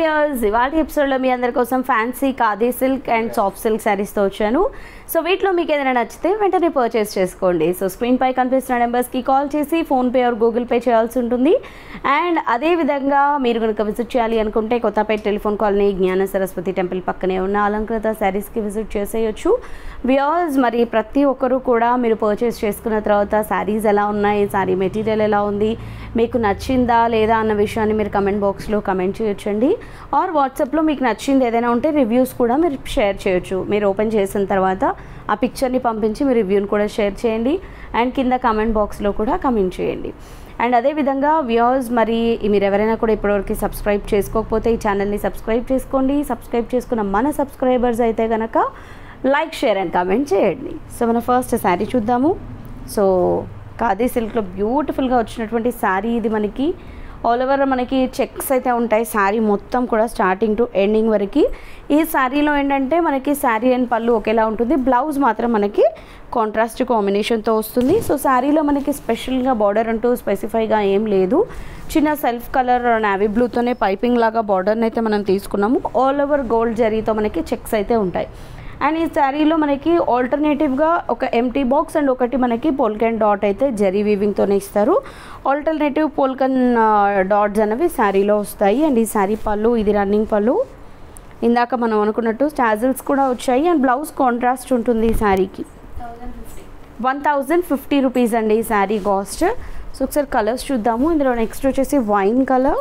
Viewers, ఇవాళ ఎపిసోడ్లో మీ అందరి కోసం fancy khadi silk and soft silk శారీస్తో వచ్చాను. సో వీటిలో మీకు ఏదైనా నచ్చితే వెంటనే పర్చేస్ చేసుకోండి. సో స్క్రీన్ పై కనిపిస్తున్న నెంబర్స్కి కాల్ చేసి ఫోన్పే ఆర్ గూగుల్ పే చేయాల్సి ఉంటుంది. అండ్ అదేవిధంగా మీరు కనుక విజిట్ చేయాలి అనుకుంటే కొత్తపేట టెలిఫోన్ కాలనీ జ్ఞాన సరస్వతి టెంపుల్ పక్కనే ఉన్న అలంకృత శారీస్కి విజిట్ చేసేయచ్చు. వ్యూయర్స్, మరి ప్రతి ఒక్కరు కూడా మీరు పర్చేస్ చేసుకున్న తర్వాత శారీస్ ఎలా ఉన్నాయి, శారీ మెటీరియల్ ఎలా ఉంది, మీకు నచ్చిందా లేదా అన్న విషయాన్ని మీరు కమెంట్ బాక్స్లో కమెంట్ చేయొచ్చండి. ఆర్ వాట్సాప్లో మీకు నచ్చింది ఏదైనా ఉంటే రివ్యూస్ కూడా మీరు షేర్ చేయొచ్చు. మీరు ఓపెన్ చేసిన తర్వాత ఆ పిక్చర్ని పంపించి మీ రివ్యూని కూడా షేర్ చేయండి. అండ్ కింద కమెంట్ బాక్స్లో కూడా కమెంట్ చేయండి. అండ్ అదేవిధంగా వ్యూయర్స్, మరి మీరు ఎవరైనా కూడా ఇప్పటివరకు సబ్స్క్రైబ్ చేసుకోకపోతే ఈ ఛానల్ని సబ్స్క్రైబ్ చేసుకోండి. సబ్స్క్రైబ్ చేసుకున్న మన సబ్స్క్రైబర్స్ అయితే కనుక లైక్, షేర్ అండ్ కామెంట్ చేయండి. సో మన ఫస్ట్ శారీ చూద్దాము. సో ఖాదీ సిల్క్లో బ్యూటిఫుల్గా వచ్చినటువంటి శారీ ఇది. మనకి ఆల్ ఓవర్ మనకి చెక్స్ అయితే ఉంటాయి శారీ మొత్తం కూడా స్టార్టింగ్ టు ఎండింగ్ వరకు. ఈ శారీలో ఏంటంటే మనకి శారీ అండ్ పళ్ళు ఒకేలా ఉంటుంది, బ్లౌజ్ మాత్రం మనకి కాంట్రాస్ట్ కాంబినేషన్తో వస్తుంది. సో శారీలో మనకి స్పెషల్గా బార్డర్ అంటూ స్పెసిఫైగా ఏం లేదు. చిన్న సెల్ఫ్ కలర్ నావీ బ్లూతోనే పైపింగ్ లాగా బార్డర్ని అయితే మనం తీసుకున్నాము. ఆల్ ఓవర్ గోల్డ్ జరీతో మనకి చెక్స్ అయితే ఉంటాయి. అండ్ ఈ శారీలో మనకి ఆల్టర్నేటివ్గా ఒక ఎంటీ బాక్స్ అండ్ ఒకటి మనకి పోల్కన్ డాట్ అయితే జరీ వీవింగ్తోనే ఇస్తారు. ఆల్టర్నేటివ్ పోల్కన్ డాట్స్ అనేవి శారీలో వస్తాయి. అండ్ ఈ శారీ పళ్ళు, ఇది రన్నింగ్ పళ్ళు. ఇందాక మనం అనుకున్నట్టు స్టాజిల్స్ కూడా వచ్చాయి. అండ్ బ్లౌజ్ కాంట్రాస్ట్ ఉంటుంది ఈ శారీకి. 1050 రూపీస్ అండి ఈ శారీ కాస్ట్. సో ఒకసారి కలర్స్ చూద్దాము. ఇందులో నెక్స్ట్ వచ్చేసి వైన్ కలర్,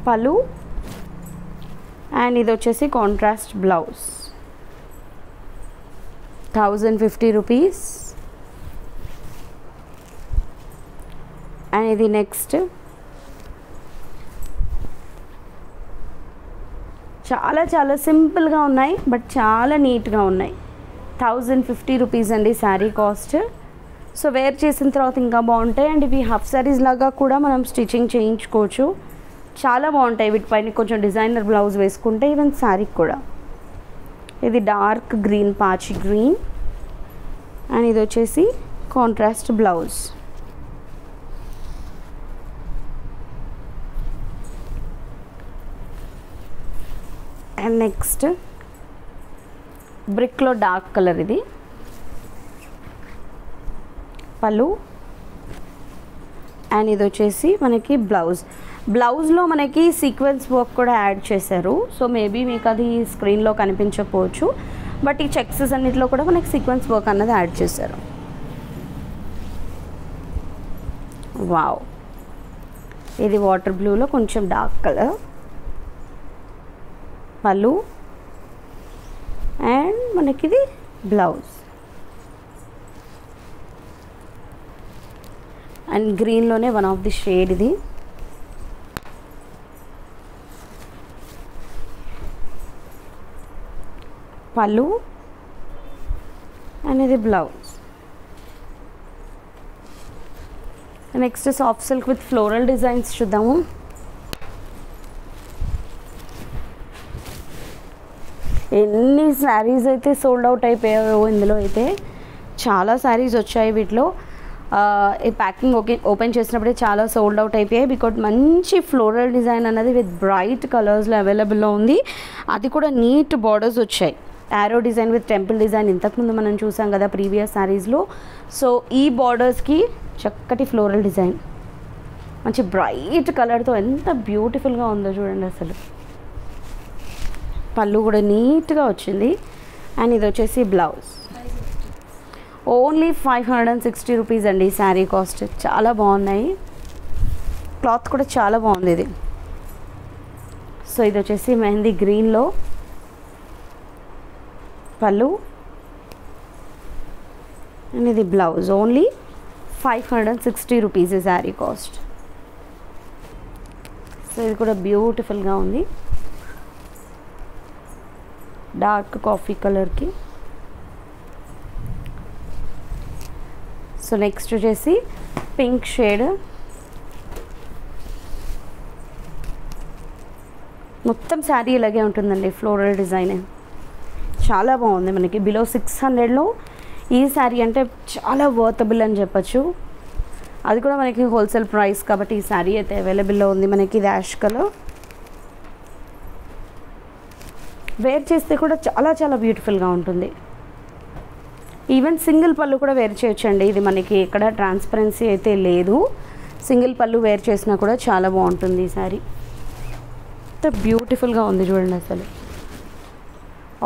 పళ్ళు, అండ్ ఇది వచ్చేసి కాంట్రాస్ట్ బ్లౌజ్. 1050 రూపీస్. అండ్ ఇది నెక్స్ట్ చాలా చాలా సింపుల్గా ఉన్నాయి బట్ చాలా నీట్గా ఉన్నాయి. 1050 రూపీస్ అండి శారీ కాస్ట్. సో వేర్ చేసిన తర్వాత ఇంకా బాగుంటాయి. అండ్ ఇవి హాఫ్ శారీస్ లాగా కూడా మనం స్టిచ్చింగ్ చేయించుకోవచ్చు, చాలా బాగుంటాయి. వీటిపైన కొంచెం డిజైనర్ బ్లౌజ్ వేసుకుంటే ఈవెన్ శారీకి కూడా. ఇది డార్క్ గ్రీన్, పాచి గ్రీన్, అండ్ ఇది వచ్చేసి కాంట్రాస్ట్ బ్లౌజ్. అండ్ నెక్స్ట్ బ్రిక్లో డార్క్ కలర్, ఇది పళ్ళు, అండ్ ఇది వచ్చేసి మనకి బ్లౌజ్. బ్లౌజ్లో మనకి సీక్వెన్స్ వర్క్ కూడా యాడ్ చేశారు. సో మేబీ మీకు అది స్క్రీన్లో కనిపించకపోవచ్చు, బట్ ఈ చెక్సెస్ అన్నిటిలో కూడా మనకి సీక్వెన్స్ వర్క్ అన్నది యాడ్ చేశారు. వావ్, ఇది వాటర్ బ్లూలో కొంచెం డార్క్ కలర్, పళ్ళు, అండ్ మనకిది బ్లౌజ్. అండ్ గ్రీన్లోనే వన్ ఆఫ్ ది షేడ్ ఇది. పళ్ళు, అండ్ ఇది blouse. Next soft silk with floral designs చూద్దాము. ఎన్ని శారీస్ అయితే సోల్డ్ అవుట్ అయిపోయాయో ఇందులో అయితే. చాలా శారీస్ వచ్చాయి వీటిలో. ఈ ప్యాకింగ్ ఓపెన్ చేసినప్పుడే చాలా సోల్డ్ అవుట్ అయిపోయాయి. బికాజ్ మంచి ఫ్లోరల్ డిజైన్ అన్నది విత్ బ్రైట్ కలర్స్లో అవైలబుల్లో ఉంది. అది కూడా నీట్ బార్డర్స్ వచ్చాయి. Arrow design with temple design ఇంతకుముందు మనం చూసాం కదా ప్రీవియస్ శారీస్లో. సో ఈ బార్డర్స్కి చక్కటి ఫ్లోరల్ డిజైన్, మంచి బ్రైట్ కలర్తో ఎంత బ్యూటిఫుల్గా ఉందో చూడండి అసలు. పళ్ళు కూడా నీట్గా వచ్చింది. అండ్ ఇది వచ్చేసి బ్లౌజ్. ఓన్లీ 560 రూపీస్ అండి ఈ శారీ కాస్ట్. చాలా బాగున్నాయి, క్లాత్ కూడా చాలా బాగుంది ఇది. సో ఇది వచ్చేసి మెహందీ గ్రీన్లో పళ్ళు, అండ్ ఇది బ్లౌజ్. ఓన్లీ 560 రూపీస్ ఈ శారీ కాస్ట్. సో ఇది కూడా బ్యూటిఫుల్గా ఉంది, డార్క్ కాఫీ కలర్కి. సో నెక్స్ట్ వచ్చేసి పింక్ షేడ్, మొత్తం శారీ ఇలాగే ఉంటుందండి, ఫ్లోరల్ డిజైన్ చాలా బాగుంది. మనకి బిలో 600లో ఈ శారీ అంటే చాలా వర్తబుల్ అని చెప్పచ్చు. అది కూడా మనకి హోల్సేల్ ప్రైస్ కాబట్టి ఈ శారీ అయితే అవైలబుల్లో ఉంది మనకి. ఇది యాష్ కలర్. వేర్ చేస్తే కూడా చాలా చాలా బ్యూటిఫుల్గా ఉంటుంది. ఈవెన్ సింగిల్ పళ్ళు కూడా వేర్ చేయొచ్చండి. ఇది మనకి ఎక్కడ ట్రాన్స్పరెన్సీ అయితే లేదు. సింగిల్ పళ్ళు వేర్ చేసినా కూడా చాలా బాగుంటుంది ఈ శారీ. ఎంత బ్యూటిఫుల్గా ఉంది చూడండి అసలు.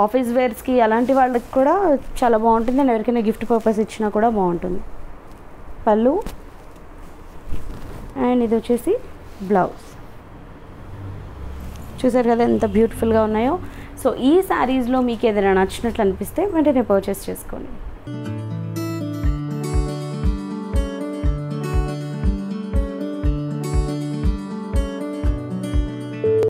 ఆఫీస్ వేర్స్కి అలాంటి వాళ్ళకి కూడా చాలా బాగుంటుంది. అండ్ ఎవరికైనా గిఫ్ట్ పర్పస్ ఇచ్చినా కూడా బాగుంటుంది. పళ్ళు అండ్ ఇది వచ్చేసి బ్లౌజ్. చూసారు కదా ఎంత బ్యూటిఫుల్గా ఉన్నాయో. సో ఈ శారీస్లో మీకు ఏదైనా నచ్చినట్లు అనిపిస్తే వెంటనే పర్చేస్ చేసుకోండి.